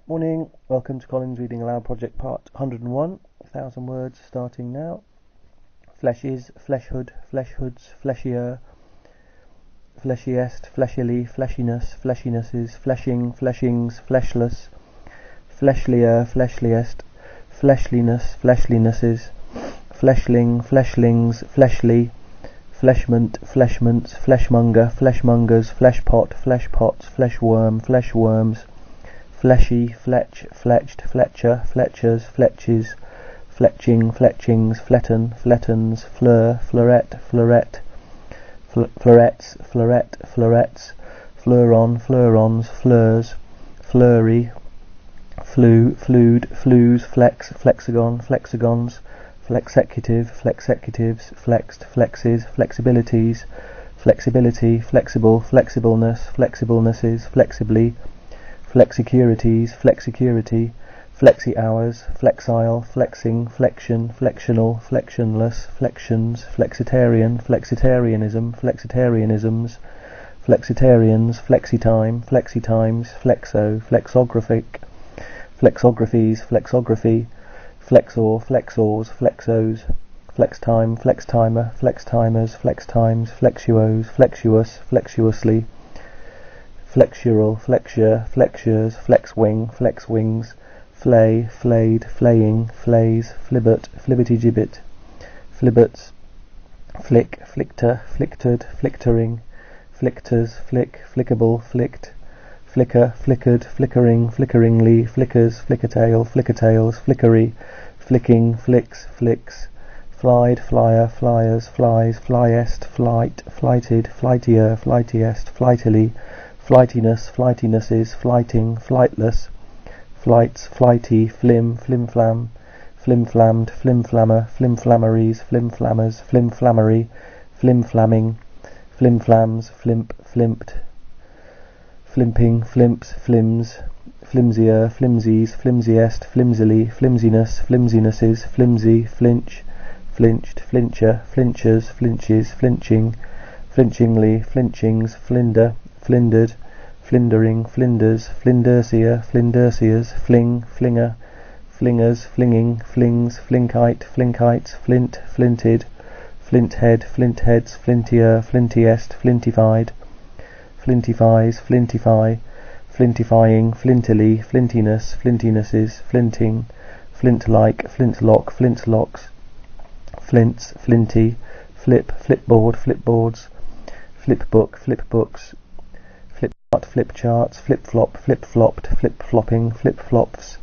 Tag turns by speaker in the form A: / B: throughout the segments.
A: Morning, welcome to Colin's Reading Aloud Project Part 101, 1,000 words starting now. Fleshes, fleshhood, fleshhoods, fleshier, fleshiest, fleshily, fleshiness, fleshinesses, fleshing, fleshings, fleshless, fleshlier, fleshliest, fleshliness, fleshlinesses, fleshling, fleshlings, fleshly, fleshment, fleshments, fleshmonger, fleshmongers, fleshpot, fleshpots, fleshworm, fleshworms, fleshy, fletch, fletched, fletcher, fletchers, fletches, fletching, fletchings, fletten, flettens, fleur, fleurette, fleurette, fleurettes, fleurette, fleurettes, fleuron, fleurons, fleurs, flurry, flu, flued, flues, flex, flexagon, flexagons, flexecutive, flexecutives, flexed, flexes, flexibilities, flexibility, flexible, flexibleness, flexiblenesses, flexibly, flexicurities, flexicurity, flexi-hours, flexile, flexing, flexion, flexional, flexionless, flexions, flexitarian, flexitarianism, flexitarianisms, flexitarians, flexitime, flexitimes, flexo, flexographic, flexographies, flexography, flexor, flexors, flexos, flextime, flextimer, flextimers, flextimes, flexuos, flexuous, flexuously, flexural, flexure, flexures, flexwing, flexwings, flay, flayed, flaying, flays, flibbert, flibberty-gibbet, flibberts, flick, flictor, flictered, flictering, flictors, flick, flickable, flicked, flicker, flickered, flickering, flickeringly, flickers, flickertail, flickertails, flickery, flicking, flicks, flicks, flied, flyer, flyers, flies, flyest, flight, flighted, flightier, flightiest, flightily, flightiness, flightinesses, flighting, flightless, flights, flighty, flim, flimflam, flimflammed, flimflammer, flimflammeries, flimflammers, flimflammery, flimflamming, flimflams, flimp, flimped, flimping, flimps, flims, flimsier, flimsies, flimsiest, flimsily, flimsiness, flimsinesses, flimsy, flinch, flinched, flincher, flinchers, flinches, flinching, flinchingly, flinchings, flinder, flindered, flindering, flinders, flindersia, flindersias, fling, flinger, flingers, flinging, flings, flinkite, flinkites, flint, flinted, flinthead, flintheads, flintier, flintiest, flintified, flintifies, flintify, flintifying, flintily, flintiness, flintinesses, flinting, flint-like, flintlock, flintlocks, flints, flinty, flip, flipboard, flipboards, flipbook, flipbooks, flip charts, flip-flop, flip-flopped, flip-flopping, flip-flops,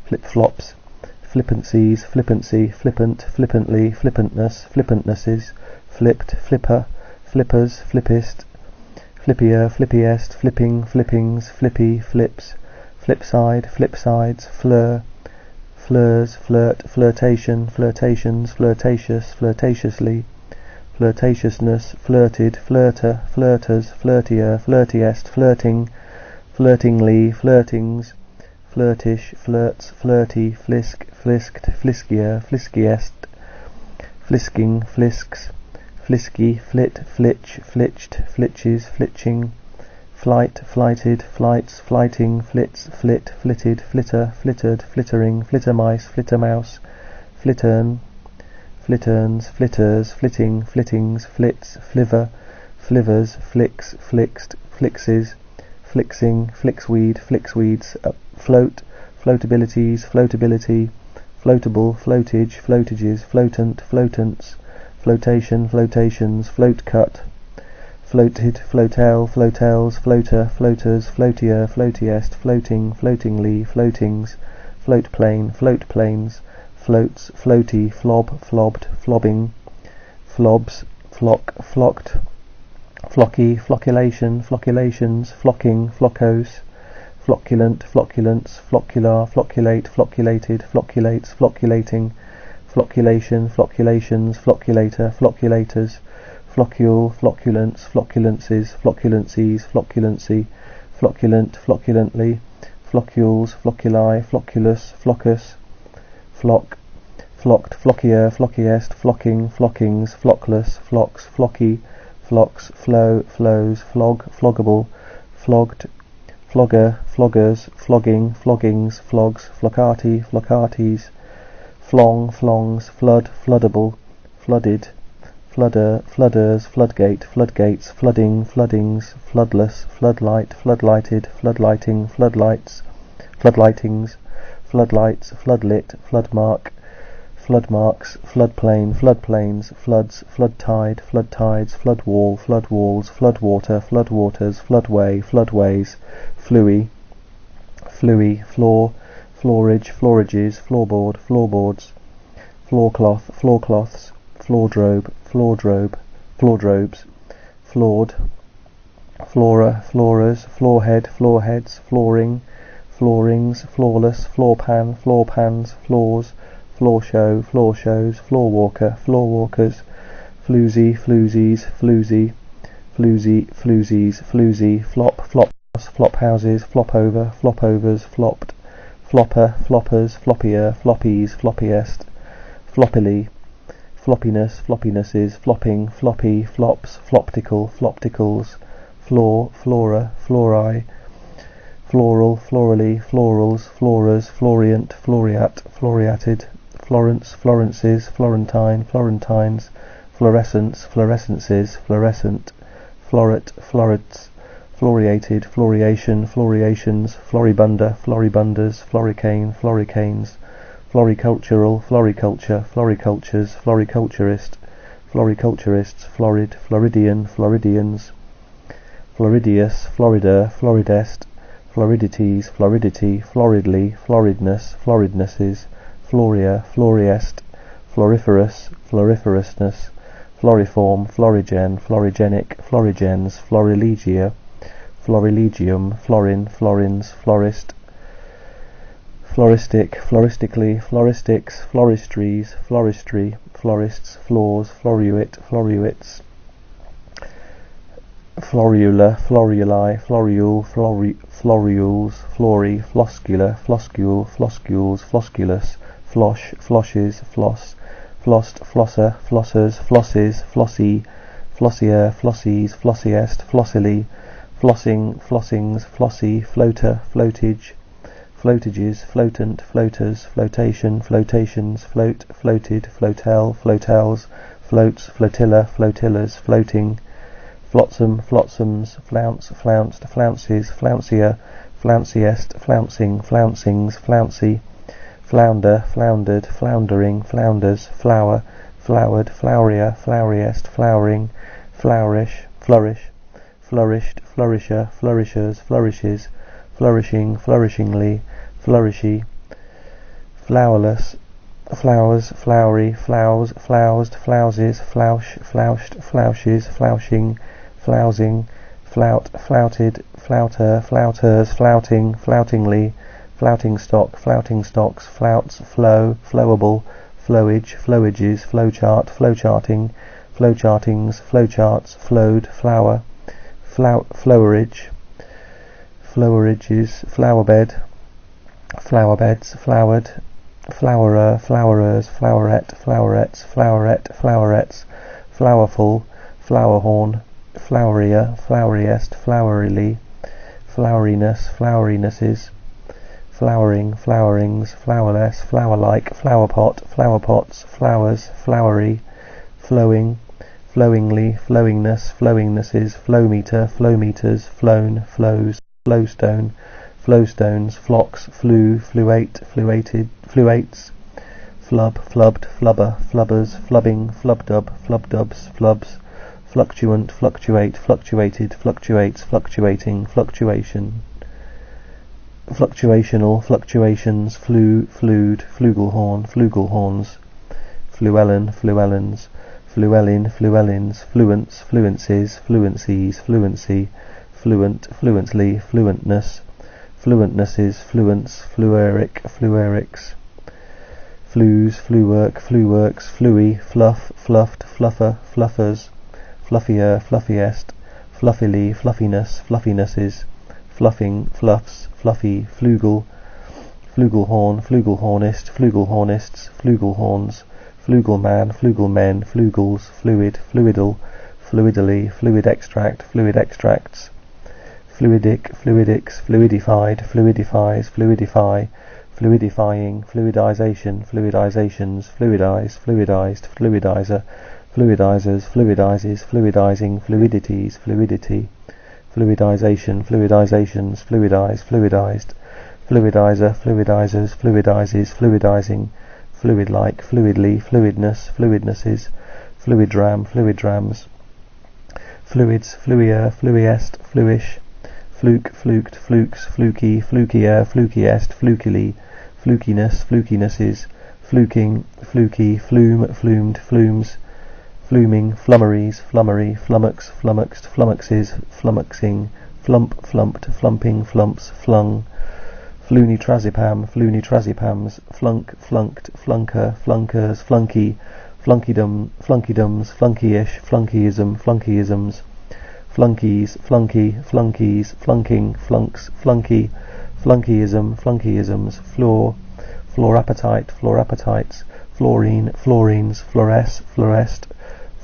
A: flip-flops, flippancies, flippancy, flippant, flippantly, flippantness, flippantnesses, flipped, flipper, flippers, flippist, flippier, flippiest, flipping, flippings, flippy, flips, flipside, flipsides, fleur, fleurs, flirt, flirtation, flirtations, flirtatious, flirtatiously, flirtatiousness, flirted, flirter, flirters, flirtier, flirtiest, flirting, flirtingly, flirtings, flirtish, flirts, flirty, flisk, flisked, fliskier, fliskiest, flisking, flisks, flisky, flit, flitch, flitched, flitches, flitching, flight, flighted, flights, flighting, flits, flit, flitted, flitter, flittered, flittering, flittermice, flittermouse, flittern, flitterns, flitters, flitting, flittings, flits, flivver, flivers, flicks, flixt, flixes, flixing, flixweed, flixweeds, float, floatabilities, floatability, floatable, floatage, floatages, floatant, floatants, flotation, flotations, float cut, floated, floatel, floatels, floater, floaters, floatier, floatiest, floating, floatingly, floatings, floatplane, floatplanes, floats, floaty, flob, flobbed, flobbing, flobs, flock, flocked, flocky, flocculation, flocculations, flocking, floccose, flocculent, flocculants, floccular, flocculate, flocculated, flocculates, flocculating, flocculation, flocculations, flocculator, flocculators, floccule, flocculence, flocculences, flocculencies, flocculency, flocculent, flocculently, floccules, flocculi, flocculus, floccus, flock, flocked, flockier, flockiest, flocking, flockings, flockless, flocks, flocky, flocks, flow, flows, flog, floggable, flogged, flogger, floggers, flogging, floggings, flogs, floccati, floccatis, flong, flongs, flood, floodable, flooded, fludder, fludders, floodgate, floodgates, flooding, floodings, floodless, floodlight, floodlighted, floodlighting, floodlights, floodlightings, floodlights, floodlit, floodmark, floodmarks, floodplain, floodplains, floods, floodtide, floodtides, floodwall, floodwalls, floodwater, floodwaters, floodway, floodways, fluey, fluey, floor, floorage, floorages, floorboard, floorboards, floorcloth, floorcloths, floordrobe, floordrobe, floordrobes, floored, flora, floras, floorhead, floorheads, flooring, floorings, flawless, floorpan, floorpans, floors, floor show, floor shows, floorwalker, floorwalkers, floozy, floozies, floozy, floozy, floozies, floozy, flop, flophouse, flophouses, flopover, flopovers, flopped, flopper, floppers, floppier, floppies, floppiest, floppily, floppiness, floppinesses, flopping, floppy, flops, floptical, flopticals, floor, flora, flori, floral, florally, florals, floras, florient, floriat, floriated, Florence, Florences, Florentine, Florentines, fluorescence, fluorescences, fluorescent, floret, florets, floriated, floriation, floriations, floribunda, floribunders, floricane, floricanes, floricultural, floriculture, floricultures, floriculturist, floriculturists, florid, floridian, floridians, floridius, florida, floridest, floridities, floridity, floridly, floridness, floridnesses, floria, floriest, floriferous, floriferousness, floriform, florigen, florigenic, florigens, florilegia, florilegium, florin, florins, florist, floristic, floristically, floristics, floristries, floristry, florists, floors, floruit, floruits, florula, floruli, florule, florules, flory, floscula, floscule, floscules, flosculus, flosh, floshes, floss, flossed, flosser, flossers, flosses, flossy, flossier, flossies, flossiest, flossily, flossing, flossings, flossy, floater, floatage, floatages, floatant, floaters, flotation, flotations, float, floated, flotel, flotels, floats, flotilla, flotillas, floating, flotsam, flotsams, flounce, flounced, flounces, flouncier, flounciest, flouncing, flouncings, flouncy, flounder, floundered, floundering, flounders, flower, flowered, flourier, flouriest, flowering, flourish, flourish, flourished, flourisher, flourishers, flourishes, flourishing, flourishingly, flourishy, flowerless, flowers, flowery, flows, floused, flouses, floush, floushed, floushes, floushing, flousing, flout, flouted, flouter, flouters, flouting, floutingly, flouting stock, flouting stocks, flouts, flow, flowable, flowage, flowages, flowchart, flowcharting, flowchartings, flowcharts, flowed, flower, flowerage, flowerages, flowerbed, flowerbeds, flowered, flowerer, flowerers, floweret, flowerets, floweret, flowerets, flowerful, flowerhorn, flowerier, floweriest, flowerily, floweriness, flowerinesses, flowering, flowerings, flowerless, flower-like, flowerpot, flowerpots, flowers, flowery, flowing, flowingly, flowingness, flowingnesses, flowmeter, flowmeters, flown, flows, flowstone, flowstones, flocks, flue, fluate, fluated, fluates, flub, flubbed, flubber, flubbers, flubbing, flubdub, flubdubs, flubs, fluctuant, fluctuate, fluctuated, fluctuates, fluctuating, fluctuation, fluctuational, fluctuations, flew, flued, flugelhorn, flugelhorns, fluellen, fluellens, fluellin, fluellins, fluents, fluencies, fluencies, fluency, fluent, fluently, fluentness, fluentnesses, fluents, flueric, fluerics, flues, fluwork, fluworks, fluey, fluff, fluffed, fluffer, fluffers, fluffier, fluffiest, fluffily, fluffiness, fluffinesses, fluffing, fluffs, fluffy, flugel, flugelhorn, flugelhornist, flugelhornists, flugelhorns, flugelman, flugelmen, flugels, fluid, fluidal, fluidily, fluid extract, fluid extracts, fluidic, fluidics, fluidified, fluidifies, fluidify, fluidifying, fluidization, fluidizations, fluidize, fluidized, fluidizer, fluidizers, fluidizes, fluidizing, fluidities, fluidity, fluidization, fluidizations, fluidize, fluidized, fluidizer, fluidizers, fluidizes, fluidizing, fluid-like, fluidly, fluidness, fluidnesses, fluidram, fluidrams, fluids, fluier, fluiest, fluish, fluke, fluked, flukes, fluky, flukier, flukiest, flukily, flukiness, flukinesses, fluking, fluky, flume, flumed, flumes, fluming, flummeries, flummery, flummox, flummoxed, flummoxes, flummoxing, flump, flumped, flumping, flumps, flung, flunitrazepam, flunitrazepams, flunk, flunked, flunker, flunkers, flunky, flunkydom, flunkydums, flunkyish, flunkeyism, flunkeyisms, flunkies, flunky, flunkies, flunking, flunks, flunky, flunkeyism, flunkeyisms, floor, florappetite, florappetites, fluorine, fluorines, fluoresce, fluoresced,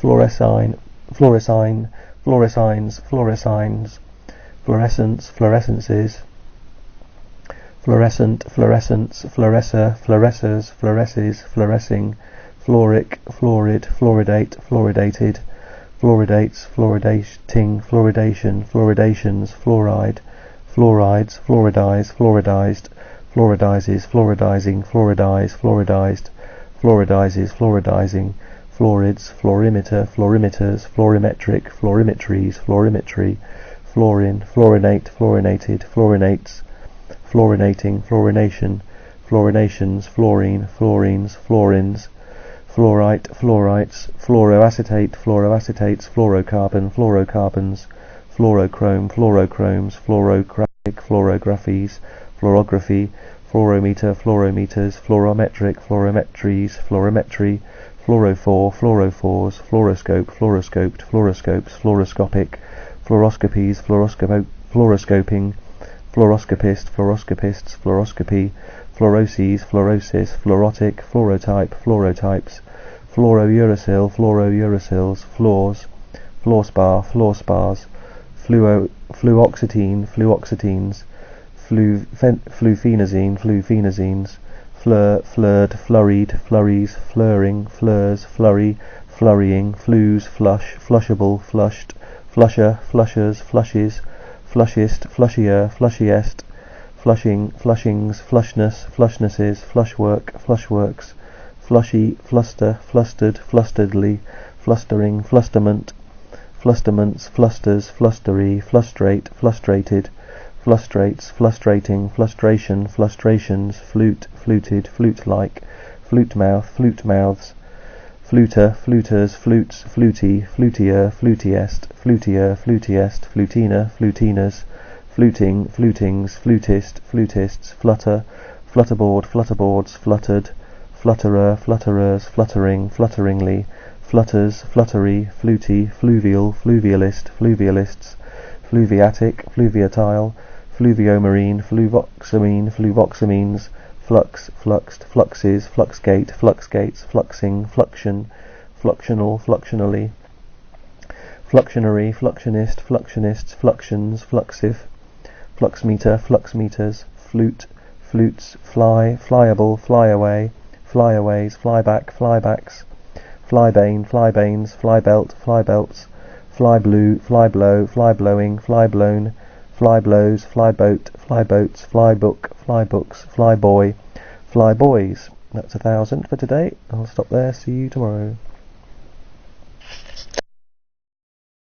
A: fluorescine, fluorescine, fluorescines, fluorescines, fluorescence, fluorescences, fluorescent, fluorescence, fluorescer, fluorescers, fluoresces, fluorescing, fluoric, fluorid, fluoridate, fluoridated, fluoridates, fluoridating, fluoridation, fluoridations, fluoride, fluorides, fluoridize, fluoridized, fluoridizes, fluoridizing, fluoridize, fluoridized, fluoridizes, fluoridizing, fluorids, fluorimeter, fluorimeters, fluorimetric, fluorimetries, fluorimetry, fluorine, fluorinate, fluorinated, fluorinates, fluorinating, fluorination, fluorinations, fluorine, fluorines, fluorins, fluorite, fluorites, fluoroacetate, fluoroacetates, fluorocarbon, fluorocarbons, fluorochrome, fluorochromes, fluorographic, fluorographies, fluorography, fluorometer, fluorometers, fluorometric, fluorometries, fluorometry, fluorophore, fluorophores, fluoroscope, fluoroscoped, fluoroscopes, fluoroscopic, fluoroscopies, fluoroscoping, fluoroscopist, fluoroscopists, fluoroscopy, fluoroses, fluorosis, fluorotic, fluorotype, fluorotypes, fluorouracil, fluorouracils, fluors, fluorspar, fluorspars, fluoxetine, fluoxetines, fluphenazine, fluphenazines, fleur, flirred, flurried, flurries, flurring, flurs, flurry, flurrying, flues, flush, flushable, flushed, flusher, flushers, flushes, flushist, flushier, flushiest, flushing, flushings, flushness, flushnesses, flushwork, flushworks, flushy, fluster, flustered, flusteredly, flustering, flusterment, flusterments, flusters, flustery, frustrate, frustrated, frustrates, frustrating, frustration, frustrations, flute, fluted, flute-like, flute mouth, flute mouths, fluter, fluters, flutes, fluty, flutier, flutiest, flutier, flutiest, flutina, flutinas, fluting, flutings, flutist, flutists, flutter, flutterboard, flutterboards, fluttered, flutterer, flutterers, fluttering, flutteringly, flutters, fluttery, fluty, fluvial, fluvialist, fluvialists, fluviatic, fluviatile, fluviomarine, fluvoxamine, fluvoxamines, flux, fluxed, fluxes, fluxgate, fluxgates, fluxing, fluxion, fluxional, fluxionally, fluxionary, fluxionist, fluxionists, fluxions, fluxive, fluxmeter, fluxmeters, flute, flutes, fly, flyable, flyaway, flyaways, flyback, flybacks, flybane, flybanes, flybelt, flybelts, flyblow, flyblow, flyblowing, flyblown, flyblows, flyboat, flyboats, flybook, flybooks, flyboy, flyboys. That's 1,000 for today. I'll stop there. See you tomorrow.